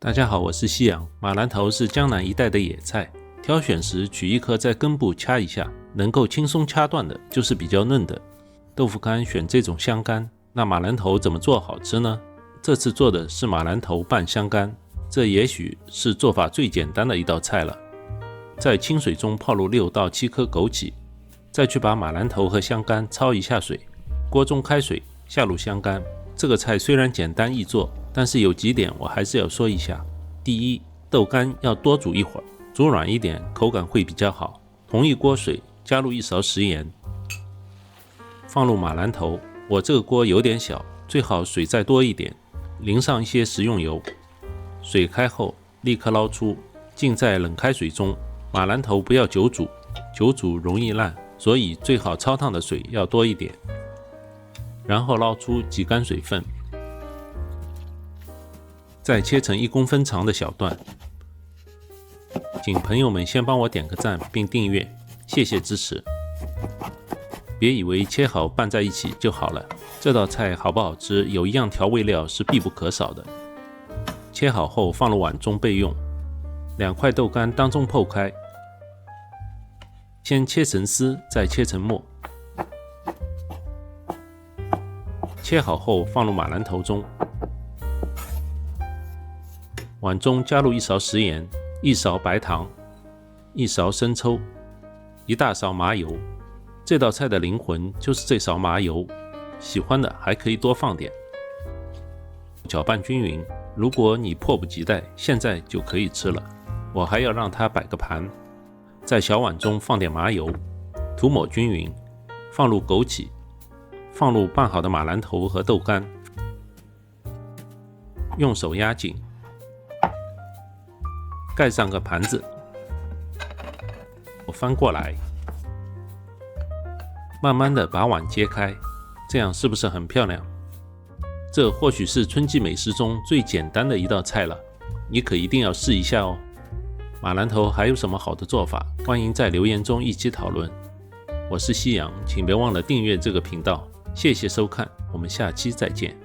大家好，我是西洋。马兰头是江南一带的野菜，挑选时取一颗在根部掐一下，能够轻松掐断的就是比较嫩的。豆腐干选这种香干，那马兰头怎么做好吃呢？这次做的是马兰头拌香干，这也许是做法最简单的一道菜了。在清水中泡入6到7颗枸杞，再去把马兰头和香干焯一下水，锅中开水，下入香干。这个菜虽然简单易做，但是有几点我还是要说一下。第一，豆干要多煮一会儿，煮软一点，口感会比较好。同一锅水加入1勺食盐，放入马兰头，我这个锅有点小，最好水再多一点，淋上一些食用油。水开后立刻捞出，浸在冷开水中。马兰头不要久煮，久煮容易烂，所以最好焯烫的水要多一点。然后捞出挤干水分，再切成1公分长的小段。请朋友们先帮我点个赞并订阅，谢谢支持。别以为切好拌在一起就好了，这道菜好不好吃，有一样调味料是必不可少的。切好后放入碗中备用。2块豆干当中剖开，先切成丝，再切成末。切好后放入马兰头中，碗中加入1勺食盐、1勺白糖、1勺生抽、1大勺麻油。这道菜的灵魂就是这勺麻油，喜欢的还可以多放点。搅拌均匀，如果你迫不及待，现在就可以吃了。我还要让它摆个盘，在小碗中放点麻油，涂抹均匀，放入枸杞，放入拌好的马兰头和豆干，用手压紧，盖上个盘子，我翻过来，慢慢的把碗揭开，这样是不是很漂亮？这或许是春季美食中最简单的一道菜了，你可一定要试一下哦。马兰头还有什么好的做法？欢迎在留言中一起讨论。我是西洋，请别忘了订阅这个频道。谢谢收看，我们下期再见。